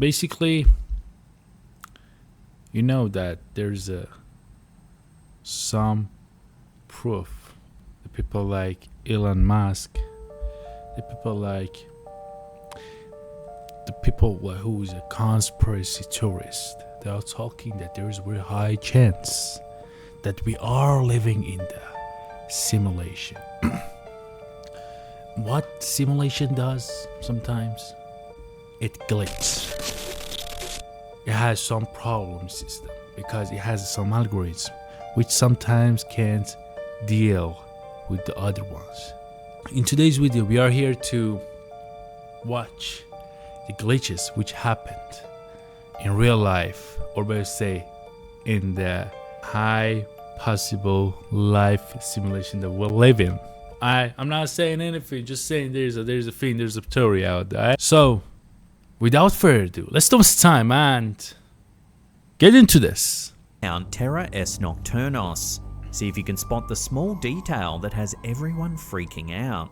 basically, you know that there's some proof. The people like Elon Musk, the people like the people who is a conspiracy theorist, they are talking that there is a very high chance that we are living in the simulation. What simulation does sometimes? It glitches. It has some problem system because it has some algorithm which sometimes can't deal with the other ones. In today's video, we are here to watch the glitches which happened in real life, or better say, in the high possible life simulation that we're living. I'm not saying anything, just saying there's a theory out there. So, without further ado, let's don't waste time and get into this. Terra S Nocturnos. See if you can spot the small detail that has everyone freaking out.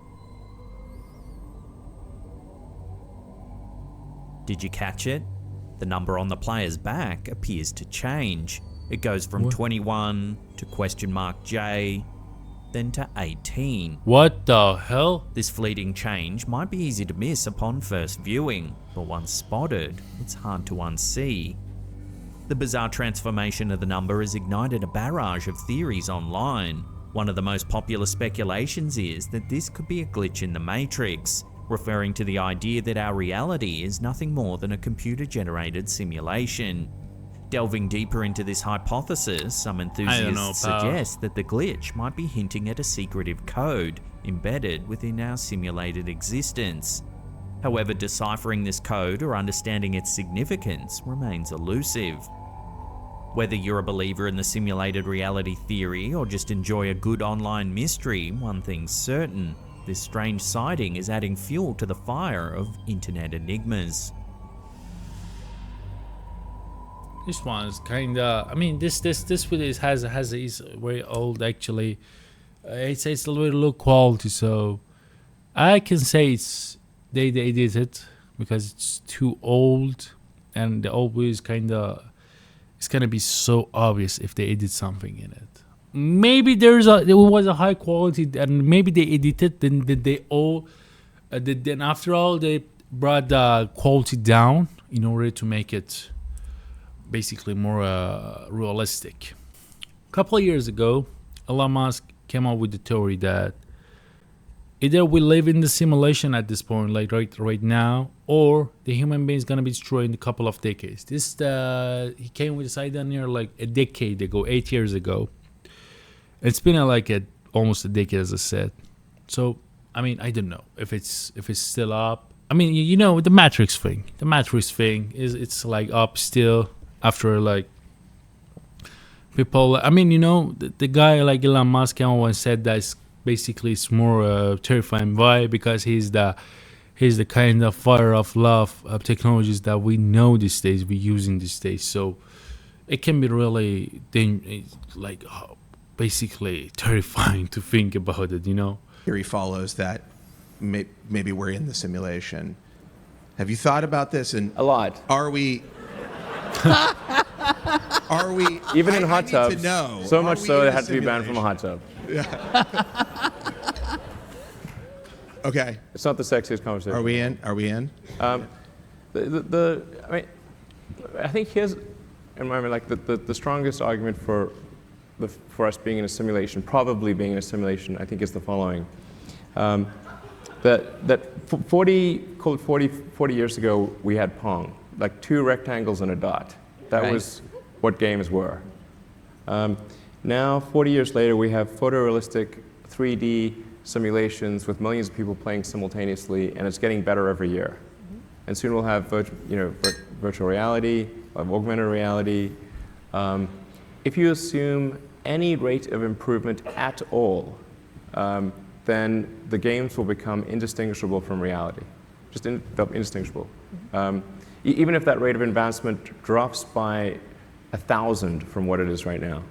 Did you catch it? The number on the player's back appears to change. It goes from 21 to $J, then to 18. What the hell? This fleeting change might be easy to miss upon first viewing, but once spotted, it's hard to unsee. The bizarre transformation of the number has ignited a barrage of theories online. One of the most popular speculations is that this could be a glitch in the Matrix, referring to the idea that our reality is nothing more than a computer-generated simulation. Delving deeper into this hypothesis, some enthusiasts suggest that the glitch might be hinting at a secretive code embedded within our simulated existence. However, deciphering this code or understanding its significance remains elusive. Whether you're a believer in the simulated reality theory or just enjoy a good online mystery, one thing's certain: this strange sighting is adding fuel to the fire of internet enigmas. This one's kinda. I mean, this video is very old actually. It's a little low quality, so I can say they did it because it's too old, and the old video is kinda. It's gonna be so obvious if they edit something in it. Maybe there was a high quality, and maybe they edited. Then after all they brought the quality down in order to make it basically more realistic. A couple of years ago, Elon Musk came up with the theory that either we live in the simulation at this point, like right now, or the human being is gonna be destroyed in a couple of decades. He came with this idea near like a decade ago, 8 years ago. It's been almost a decade, as I said. So I mean, I don't know if it's still up. I mean, you know, the Matrix thing. The Matrix thing it's like up still after like people. I mean, you know, the guy like Elon Musk came on and said that basically it's more terrifying. Why? Because he's the kind of fire of love of technologies that we know these days, we using these days. So it can be really basically terrifying to think about it, you know. Theory follows that maybe we're in the simulation. Have you thought about this? And a lot. Are we? Even in hot tubs? To know, so much so it had to be banned from a hot tub. Yeah. Okay. It's not the sexiest conversation. Are we in? I mean, I think here's, in my mind, the strongest argument for us being in a simulation, probably being in a simulation, I think is the following. That 40 years ago, we had Pong, like 2 rectangles and a dot. That was what games were. Now, 40 years later, we have photorealistic 3D simulations with millions of people playing simultaneously, and it's getting better every year. And soon we'll have virtual reality, augmented reality. If you assume any rate of improvement at all, then the games will become indistinguishable from reality, just indistinguishable. Even if that rate of advancement drops by 1,000 from what it is right now.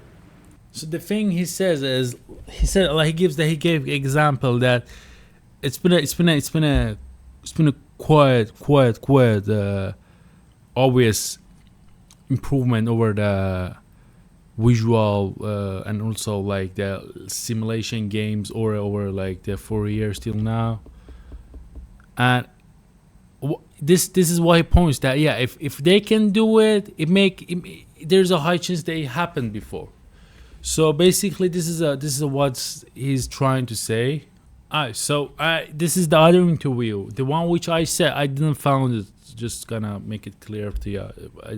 So the thing he says is, he gave example that it's been a quite obvious improvement over the visual and also like the simulation games or over like the 4 years till now. And this is why he points that if they can do it, there's a high chance they happened before. So basically this is what he's trying to say. This is the other interview, the one which I said I didn't found it, just gonna make it clear to you.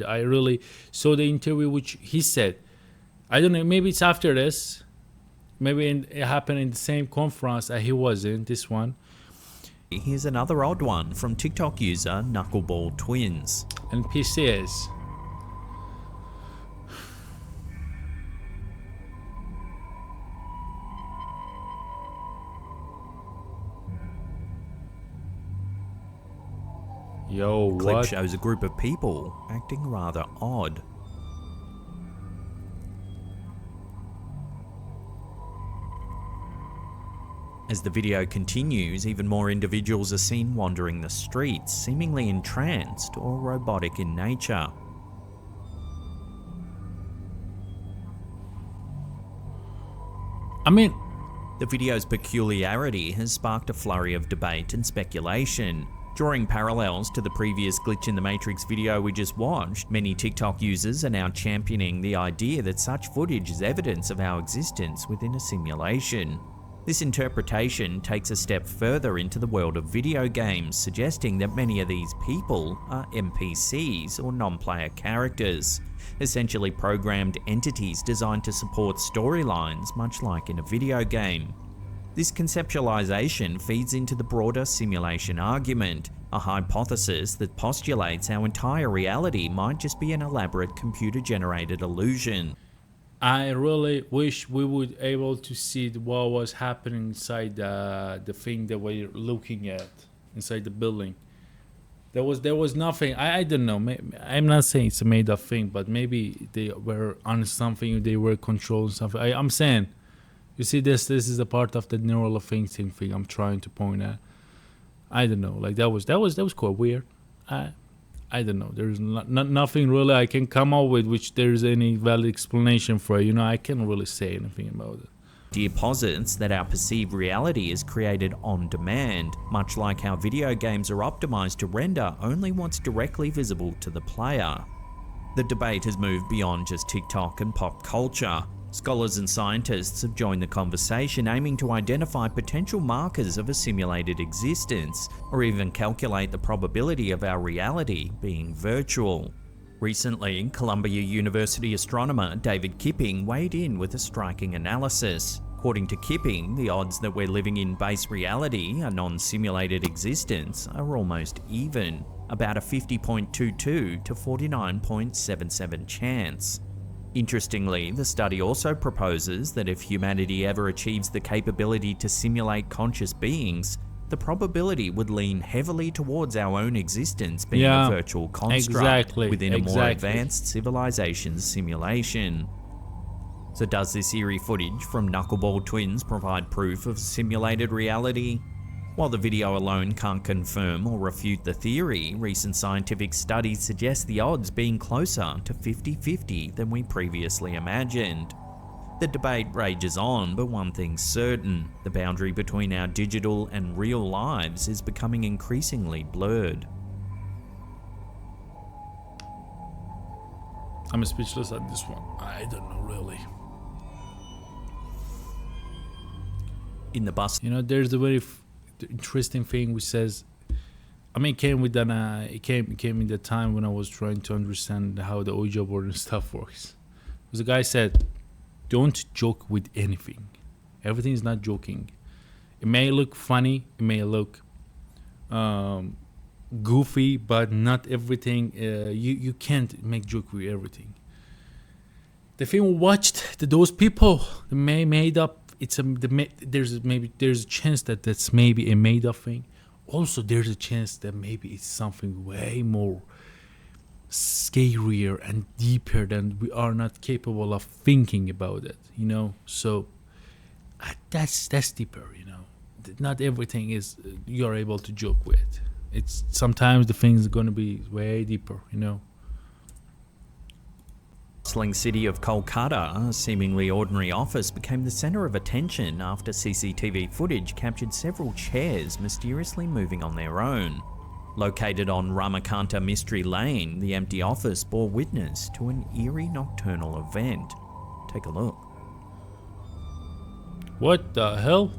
I really saw the interview which he said. I don't know, maybe it's after this, maybe it happened in the same conference that he was in, this one. Here's another odd one from TikTok user Knuckleball Twins. And PCs. Yo, Clip what? shows a group of people acting rather odd. As the video continues, even more individuals are seen wandering the streets, seemingly entranced or robotic in nature. I mean, The video's peculiarity has sparked a flurry of debate and speculation. Drawing parallels to the previous Glitch in the Matrix video we just watched, many TikTok users are now championing the idea that such footage is evidence of our existence within a simulation. This interpretation takes a step further into the world of video games, suggesting that many of these people are NPCs or non-player characters, essentially programmed entities designed to support storylines much like in a video game. This conceptualization feeds into the broader simulation argument, a hypothesis that postulates our entire reality might just be an elaborate computer-generated illusion. I really wish we would able to see what was happening inside the thing that we're looking at inside the building. There was nothing. I don't know. I'm not saying it's a made up thing, but maybe they were on something. They were controlling something. I'm saying, you see, this is a part of the neural thinking thing I'm trying to point at. I don't know. Like that was quite weird. I don't know. There's nothing really I can come up with which there's any valid explanation for. I can't really say anything about it. He posits that our perceived reality is created on demand, much like how video games are optimized to render only what's directly visible to the player. The debate has moved beyond just TikTok and pop culture. Scholars and scientists have joined the conversation, aiming to identify potential markers of a simulated existence, or even calculate the probability of our reality being virtual. Recently, Columbia University astronomer David Kipping weighed in with a striking analysis. According to Kipping, the odds that we're living in base reality, a non-simulated existence, are almost even, about a 50.22 to 49.77 chance. Interestingly, the study also proposes that if humanity ever achieves the capability to simulate conscious beings, the probability would lean heavily towards our own existence being a virtual construct within a more advanced civilization's simulation. So does this eerie footage from Knuckleball Twins provide proof of simulated reality? While the video alone can't confirm or refute the theory, recent scientific studies suggest the odds being closer to 50-50 than we previously imagined. The debate rages on, but one thing's certain: the boundary between our digital and real lives is becoming increasingly blurred. I'm speechless at this one. I don't know really. In the bus, there's a very interesting thing which says, it came in the time when I was trying to understand how the Ouija board and stuff works. Because the guy said, don't joke with anything. Everything is not joking. It may look funny, it may look goofy, but not everything. You can't make joke with everything. The thing we watched, those people made up. There's a chance that that's maybe a made up thing. Also, there's a chance that maybe it's something way more scarier and deeper than we are not capable of thinking about it. So that's deeper. Not everything is you're able to joke with. It's sometimes the things are gonna be way deeper. bustling city of Kolkata, a seemingly ordinary office became the centre of attention after CCTV footage captured several chairs mysteriously moving on their own. Located on Ramakanta Mystery Lane, the empty office bore witness to an eerie nocturnal event. Take a look. What the hell?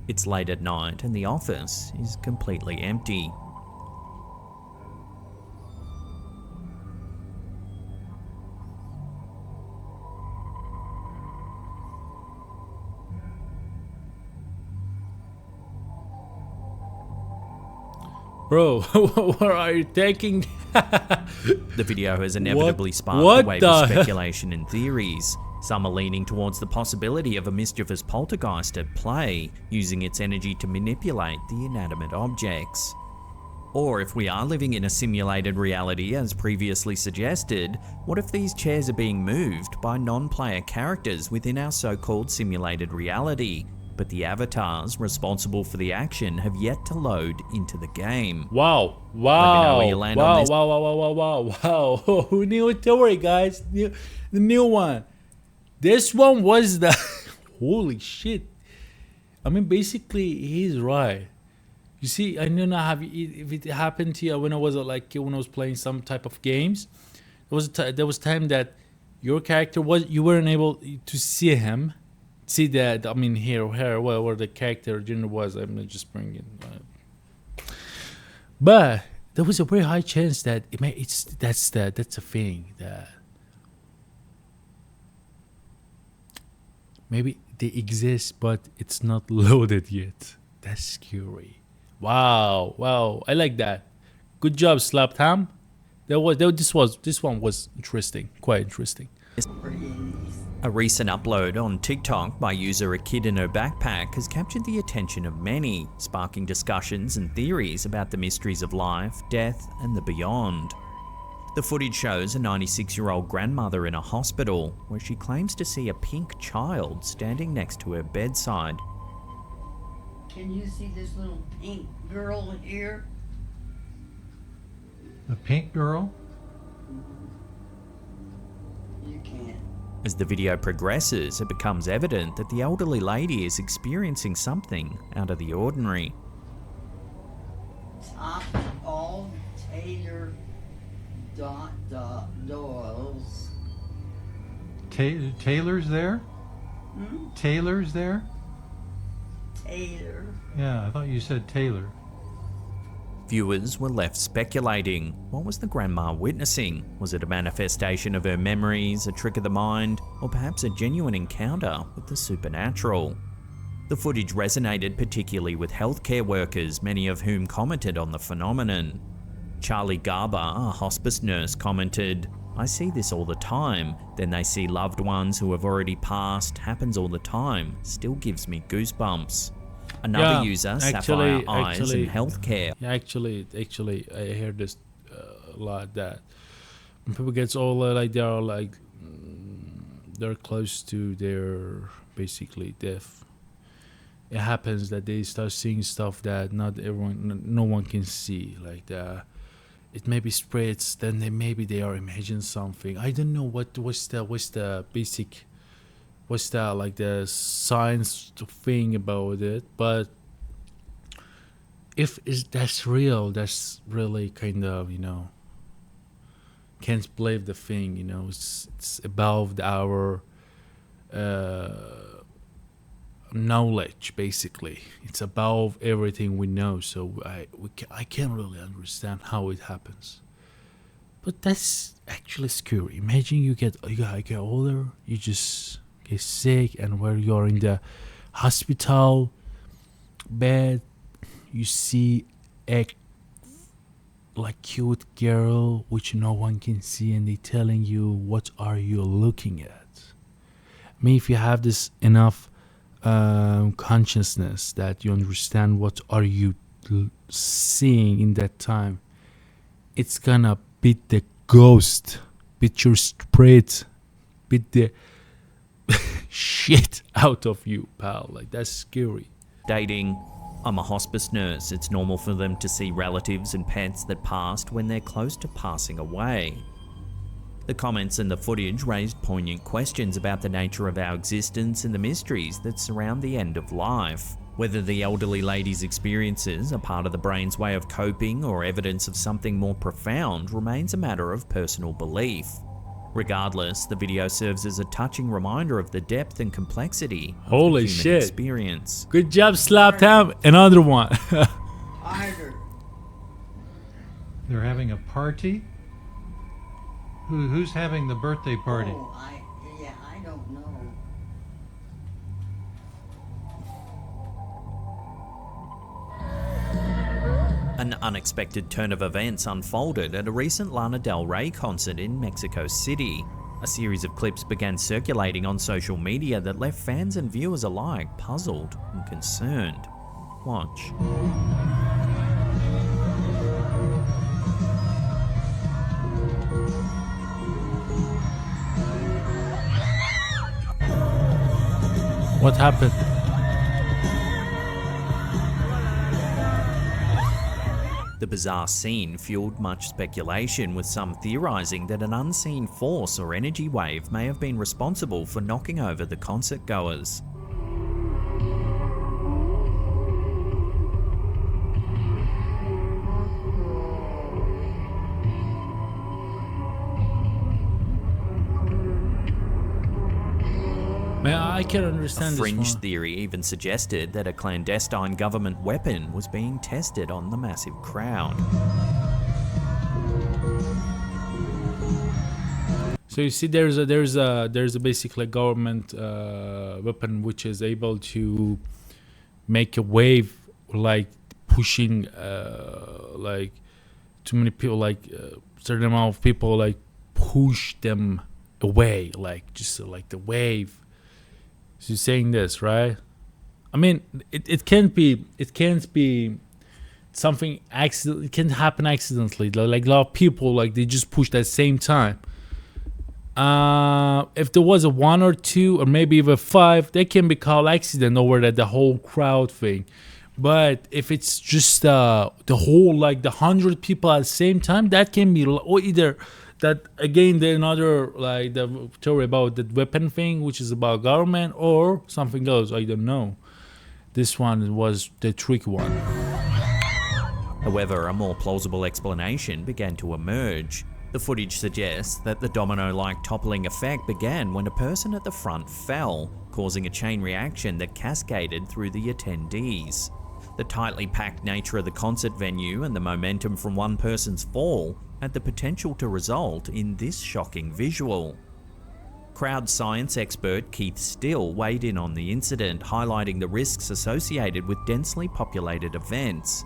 It's late at night and the office is completely empty. Bro, where are you taking? The video has inevitably sparked what a wave the of hell? speculation and theories. Some are leaning towards the possibility of a mischievous poltergeist at play, using its energy to manipulate the inanimate objects. Or if we are living in a simulated reality as previously suggested, what if these chairs are being moved by non-player characters within our so-called simulated reality, but the avatars responsible for the action have yet to load into the game? Wow! Let me know where you land on this. Wow! Who knew a theory, guys? The new one. This one was the holy shit. I mean, basically, he's right. You see, I don't know if it happened to you when I was when I was playing some type of games. There was time that your character you weren't able to see him, see that. I mean, here, where the character general was. I'm not just bringing. But there was a very high chance that that's a thing that maybe they exist, but it's not loaded yet. That's scary. Wow, I like that. Good job, Slaptam. This one was interesting, quite interesting. A recent upload on TikTok by user A Kid in Her Backpack has captured the attention of many, sparking discussions and theories about the mysteries of life, death, and the beyond. The footage shows a 96-year-old grandmother in a hospital where she claims to see a pink child standing next to her bedside. Can you see this little pink girl here? The pink girl? You can't. As the video progresses, it becomes evident that the elderly lady is experiencing something out of the ordinary. Top all Taylor Doyle's. Taylor's there? Hmm? Taylor's there? Taylor. Yeah, I thought you said Taylor. Viewers were left speculating. What was the grandma witnessing? Was it a manifestation of her memories, a trick of the mind, or perhaps a genuine encounter with the supernatural? The footage resonated particularly with healthcare workers, many of whom commented on the phenomenon. Charlie Garber, a hospice nurse, commented, "I see this all the time. Then they see loved ones who have already passed. Happens all the time. Still gives me goosebumps." Another user, Sapphire Eyes in Healthcare. Yeah, actually, I hear this a lot. That when people gets older, they're close to their basically death. It happens that they start seeing stuff that no one can see. Like that, it maybe spreads. Then maybe they are imagining something. I don't know what's the basic. What's that like the science thing about it? But if that's real, that's really kind of can't believe the thing. It's above our knowledge. Basically, it's above everything we know. So I can't really understand how it happens. But that's actually scary. Imagine you get older, you just get sick, and where you're in the hospital bed, you see a cute girl which no one can see, and they telling you what are you looking at. I mean, if you have this enough consciousness that you understand what are you seeing in that time, it's gonna beat the ghost, beat your spirit, beat the shit out of you, pal. Like, that's scary. Dating, I'm a hospice nurse. It's normal for them to see relatives and pets that passed when they're close to passing away. The comments and the footage raised poignant questions about the nature of our existence and the mysteries that surround the end of life. Whether the elderly lady's experiences are part of the brain's way of coping or evidence of something more profound remains a matter of personal belief. Regardless, the video serves as a touching reminder of the depth and complexity of Holy the human shit. experience. Good job, Slaptown. Another one. Harder. They're having a party? Who's having the birthday party? Oh, I don't know. An unexpected turn of events unfolded at a recent Lana Del Rey concert in Mexico City. A series of clips began circulating on social media that left fans and viewers alike puzzled and concerned. Watch. What happened? The bizarre scene fueled much speculation, with some theorizing that an unseen force or energy wave may have been responsible for knocking over the concert goers. Man, I can A understand this fringe one. theory even suggested that a clandestine government weapon was being tested on the massive crowd. So you see, there's a basically government weapon which is able to make a wave, like pushing like too many people, like certain amount of people, like push them away, like just like the wave. So you're saying this, right? I mean, it can't be something accident. It can happen accidentally. Like a lot of people, like they just pushed at the same time. If there was a 1 or 2 or maybe even 5, they can be called accident over the whole crowd thing. But if it's just the whole, like the 100 people at the same time, that can be, or either that again, the another, like the theory about the weapon thing, which is about government, or something else. I don't know. This one was the tricky one. However, a more plausible explanation began to emerge. The footage suggests that the domino-like toppling effect began when a person at the front fell, causing a chain reaction that cascaded through the attendees. The tightly packed nature of the concert venue and the momentum from one person's fall had the potential to result in this shocking visual. Crowd science expert Keith Still weighed in on the incident, highlighting the risks associated with densely populated events.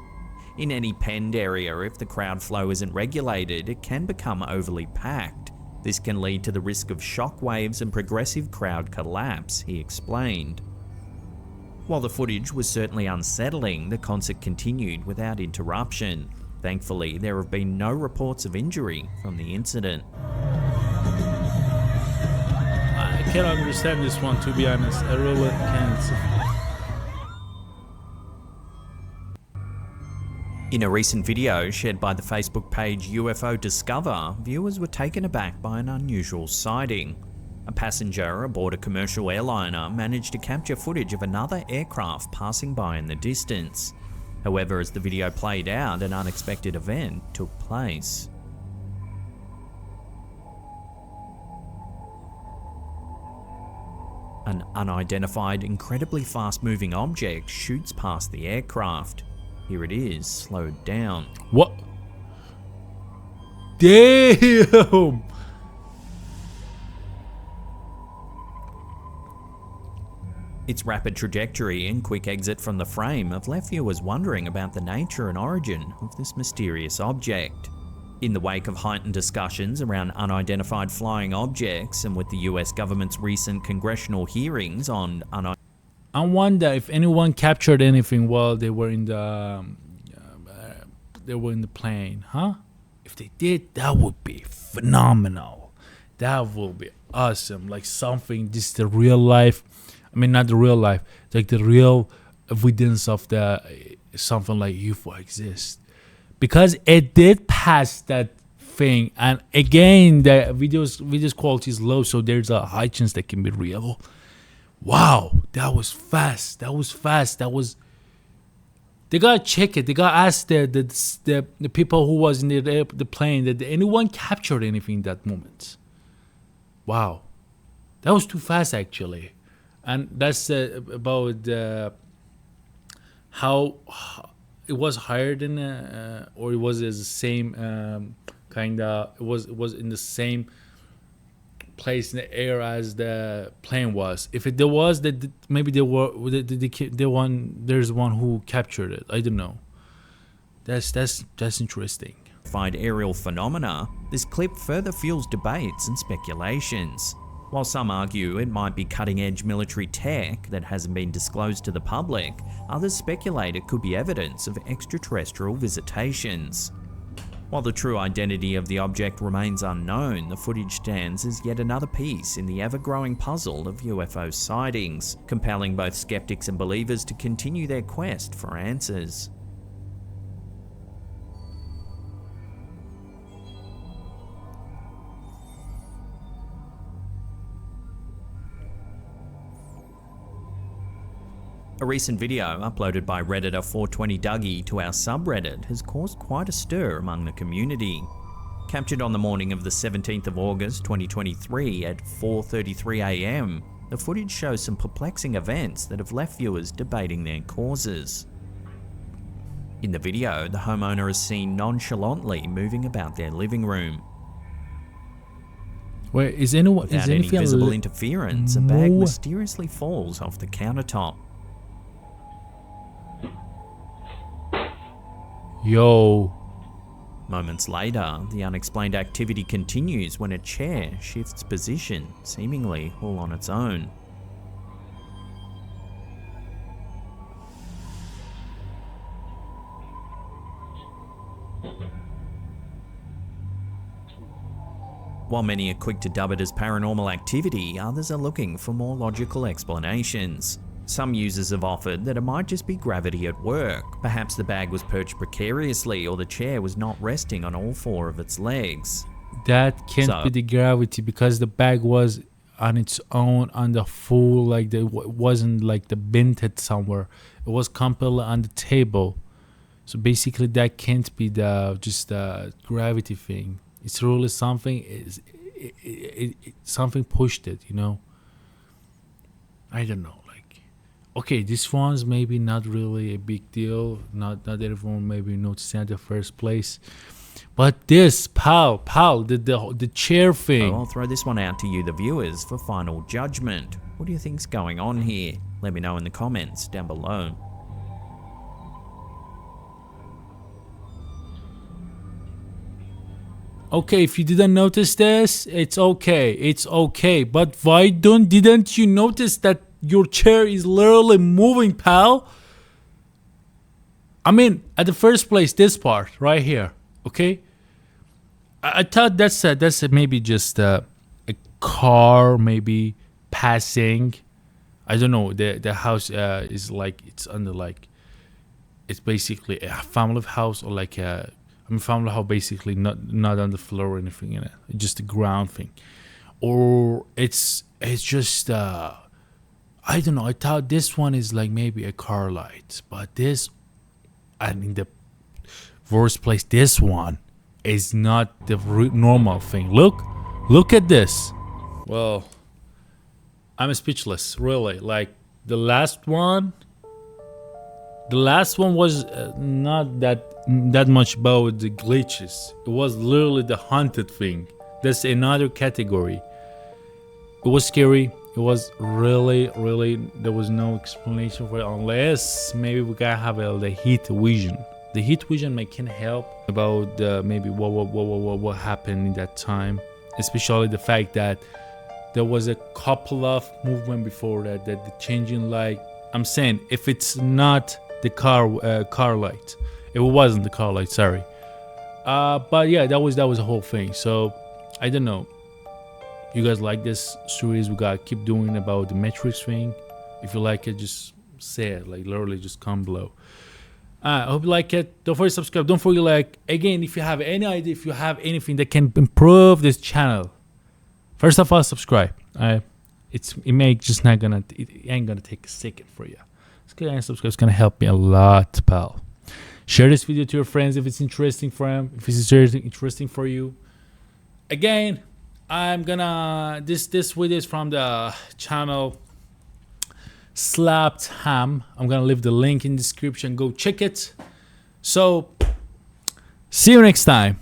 In any penned area, if the crowd flow isn't regulated, it can become overly packed. This can lead to the risk of shock waves and progressive crowd collapse, he explained. While the footage was certainly unsettling, the concert continued without interruption. Thankfully, there have been no reports of injury from the incident. I can't understand this one, to be honest. I really can't. In a recent video shared by the Facebook page UFO Discover, viewers were taken aback by an unusual sighting. A passenger aboard a commercial airliner managed to capture footage of another aircraft passing by in the distance. However, as the video played out, an unexpected event took place. An unidentified, incredibly fast-moving object shoots past the aircraft. Here it is, slowed down. What? Damn! Its rapid trajectory and quick exit from the frame have left viewers wondering about the nature and origin of this mysterious object. In the wake of heightened discussions around unidentified flying objects, and with the US government's recent congressional hearings on I wonder if anyone captured anything while they were in the plane, huh? If they did, that would be phenomenal. That would be awesome, like something, just the real life. I mean, not the real life, like the real evidence of the something like UFO exists, because it did pass that thing. And again, the videos quality is low, so there's a high chance that can be real. Wow, that was fast. They gotta check it. They gotta ask the people who was in the plane, that anyone captured anything in that moment. Wow, that was too fast actually. And that's about how it was higher than or it was the same kind of, it was in the same place in the air as the plane was. If there was, that maybe there were there's one who captured it. I don't know. That's interesting. Find aerial phenomena, this clip further fuels debates and speculations. While some argue it might be cutting-edge military tech that hasn't been disclosed to the public, others speculate it could be evidence of extraterrestrial visitations. While the true identity of the object remains unknown, the footage stands as yet another piece in the ever-growing puzzle of UFO sightings, compelling both skeptics and believers to continue their quest for answers. A recent video uploaded by Redditor 420 Dougie to our subreddit has caused quite a stir among the community. Captured on the morning of the 17th of August 2023 at 4:33 AM, the footage shows some perplexing events that have left viewers debating their causes. In the video, the homeowner is seen nonchalantly moving about their living room. Wait, is anyone? Without any visible interference, a bag mysteriously falls off the countertop. Yo. Moments later, the unexplained activity continues when a chair shifts position, seemingly all on its own. While many are quick to dub it as paranormal activity, others are looking for more logical explanations. Some users have offered that it might just be gravity at work. Perhaps the bag was perched precariously, or the chair was not resting on all four of its legs. That can't be the gravity, because the bag was on its own, on the full, like it wasn't like the binted somewhere. It was completely on the table. So basically that can't be just the gravity thing. It's really something, something pushed it, you know. I don't know. Okay, this one's maybe not really a big deal. Not everyone maybe noticed in the first place. But this, pal, the chair thing. I'll throw this one out to you, the viewers, for final judgment. What do you think's going on here? Let me know in the comments down below. Okay, if you didn't notice this, it's okay. But why didn't you notice that your chair is literally moving, pal? I mean, at the first place, this part right here, okay? I thought that's maybe just a car maybe passing. I don't know. The house is like, it's under like, it's basically a family house, or like family house basically, not on the floor or anything in it. It's just a ground thing, or it's just I don't know. I thought this one is like maybe a car light, but this, and in the worst place, this one is not the normal thing. Look at this. Well, I'm speechless, really. Like the last one was not that much about the glitches. It was literally the haunted thing. That's another category. It was scary. It was really, there was no explanation for it, unless maybe we gotta have the heat vision. The heat vision can help about maybe what happened in that time, especially the fact that there was a couple of movement before that the changing light. I'm saying if it's not the car light, it wasn't the car light. Sorry, but yeah, that was the whole thing. So I don't know. you guys like this series, we gotta keep doing about the Matrix thing. If you like it, just say it. Like literally, just comment below. I hope you like it. Don't forget to subscribe. Don't forget, like, again, if you have any idea, if you have anything that can improve this channel, first of all, subscribe. It ain't gonna take a second for you. Just go ahead and subscribe. It's gonna help me a lot, pal. Share this video to your friends if it's interesting for them. If it's interesting for you. Again, I'm gonna this video is from the channel Slapped Ham. I'm gonna leave the link in the description. Go check it. So see you next time.